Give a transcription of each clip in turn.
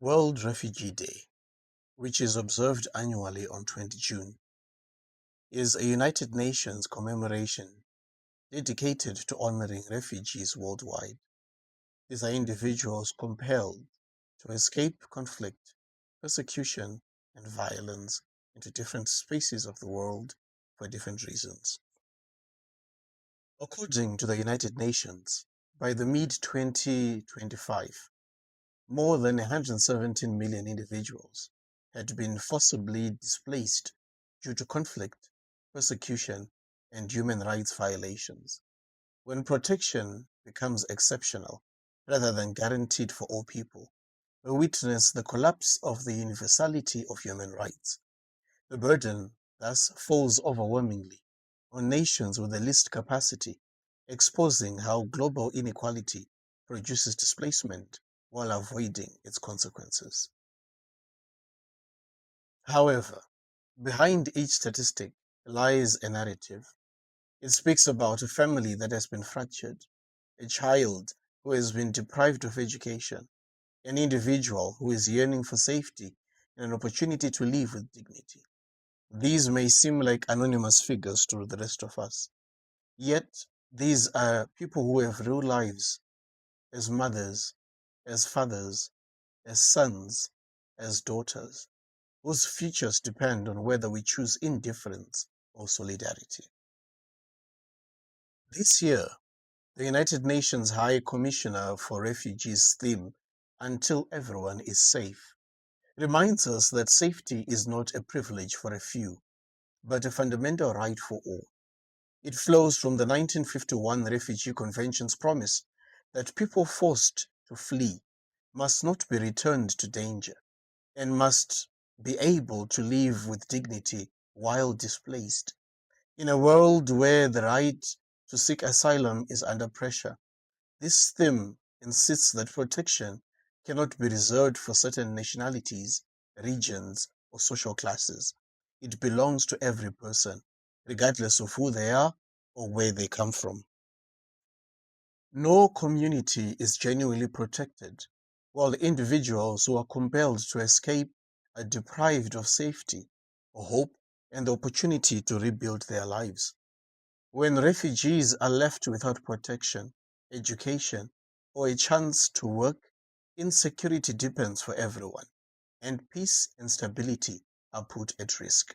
World Refugee Day, which is observed annually on 20 June, is a United Nations commemoration dedicated to honoring refugees worldwide. These are individuals compelled to escape conflict, persecution, and violence into different spaces of the world for different reasons. According to the United Nations, by the mid-2025, more than 117 million individuals had been forcibly displaced due to conflict, persecution, and human rights violations. When protection becomes exceptional rather than guaranteed for all people, we witness the collapse of the universality of human rights. The burden thus falls overwhelmingly on nations with the least capacity, exposing how global inequality produces displacement while avoiding its consequences. However, behind each statistic lies a narrative. It speaks about a family that has been fractured, a child who has been deprived of education, an individual who is yearning for safety and an opportunity to live with dignity. These may seem like anonymous figures to the rest of us, yet these are people who have real lives as mothers, as fathers, as sons, as daughters, whose futures depend on whether we choose indifference or solidarity. This year, the United Nations High Commissioner for Refugees' theme, "Until Everyone is Safe," reminds us that safety is not a privilege for a few, but a fundamental right for all. It flows from the 1951 Refugee Convention's promise that people forced to flee must not be returned to danger and must be able to live with dignity while displaced. In a world where the right to seek asylum is under pressure, this theme insists that protection cannot be reserved for certain nationalities, regions, or social classes. It belongs to every person, regardless of who they are or where they come from. No community is genuinely protected, while individuals who are compelled to escape are deprived of safety, hope, and the opportunity to rebuild their lives. When refugees are left without protection, education, or a chance to work, insecurity deepens for everyone, and peace and stability are put at risk.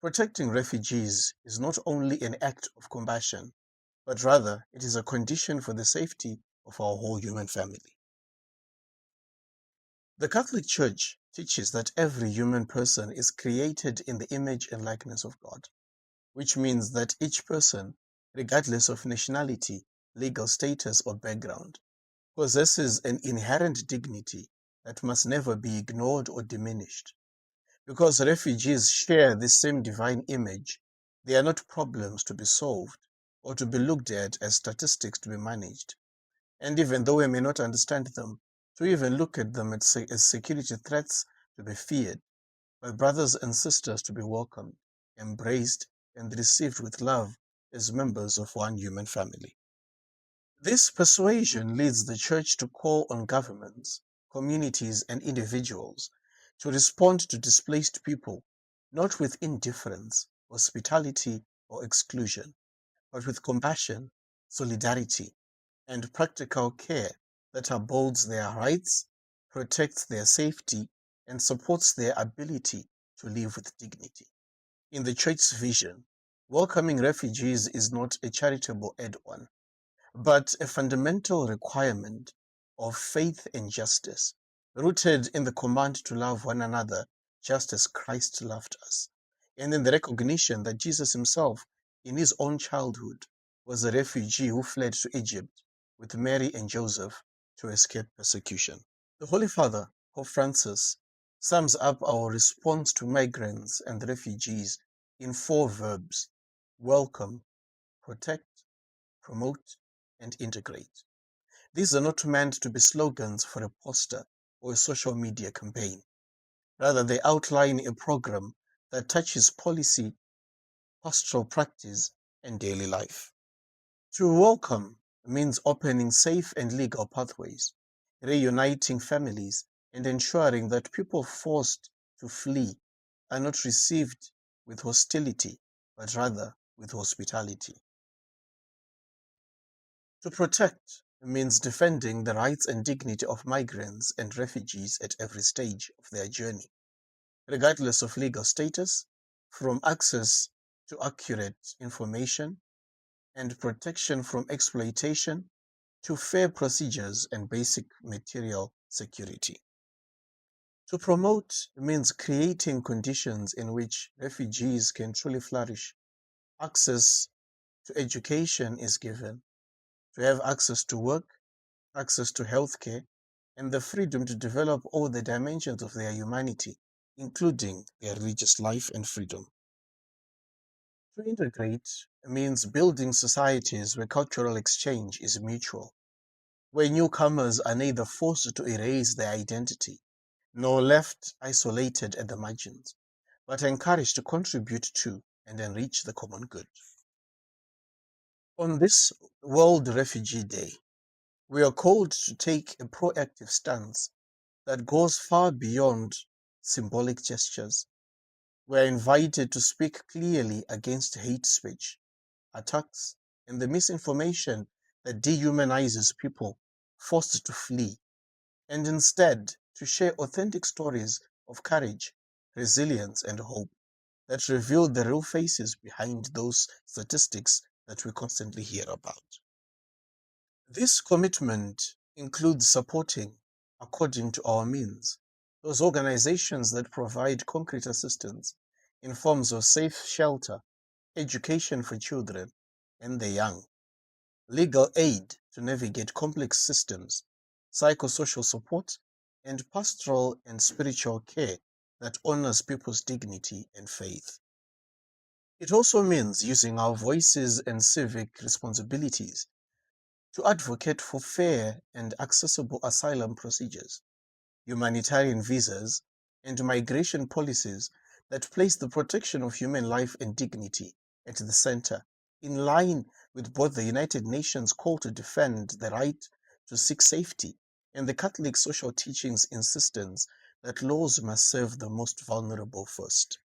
Protecting refugees is not only an act of compassion, but rather it is a condition for the safety of our whole human family. The Catholic Church teaches that every human person is created in the image and likeness of God, which means that each person, regardless of nationality, legal status, or background, possesses an inherent dignity that must never be ignored or diminished. Because refugees share this same divine image, they are not problems to be solved or to be looked at as statistics to be managed. And even though we may not understand them, to even look at them as security threats to be feared, by brothers and sisters to be welcomed, embraced, and received with love as members of one human family. This persuasion leads the Church to call on governments, communities, and individuals to respond to displaced people, not with indifference, hospitality, or exclusion, but with compassion, solidarity, and practical care that upholds their rights, protects their safety, and supports their ability to live with dignity. In the Church's vision, welcoming refugees is not a charitable add-on, but a fundamental requirement of faith and justice, rooted in the command to love one another just as Christ loved us, and in the recognition that Jesus himself, in his own childhood, was a refugee who fled to Egypt with Mary and Joseph to escape persecution. The Holy Father, Pope Francis, sums up our response to migrants and refugees in four verbs: welcome, protect, promote, and integrate. These are not meant to be slogans for a poster or a social media campaign. Rather, they outline a program that touches policy, pastoral practice, and daily life. To welcome means opening safe and legal pathways, reuniting families, and ensuring that people forced to flee are not received with hostility, but rather with hospitality. To protect means defending the rights and dignity of migrants and refugees at every stage of their journey, regardless of legal status, from access to accurate information and protection from exploitation to fair procedures and basic material security. To promote means creating conditions in which refugees can truly flourish. Access to education is given, to have access to work, access to healthcare, and the freedom to develop all the dimensions of their humanity, including their religious life and freedom. To integrate means building societies where cultural exchange is mutual, where newcomers are neither forced to erase their identity nor left isolated at the margins, but encouraged to contribute to and enrich the common good. On this World Refugee Day, we are called to take a proactive stance that goes far beyond symbolic gestures. We are invited to speak clearly against hate speech, attacks, and the misinformation that dehumanizes people forced to flee, and instead to share authentic stories of courage, resilience, and hope that reveal the real faces behind those statistics that we constantly hear about. This commitment includes supporting, according to our means, those organizations that provide concrete assistance in forms of safe shelter, education for children and the young, legal aid to navigate complex systems, psychosocial support, and pastoral and spiritual care that honors people's dignity and faith. It also means using our voices and civic responsibilities to advocate for fair and accessible asylum procedures, humanitarian visas, and migration policies that place the protection of human life and dignity at the center, in line with both the United Nations call to defend the right to seek safety and the Catholic social teachings' insistence that laws must serve the most vulnerable first.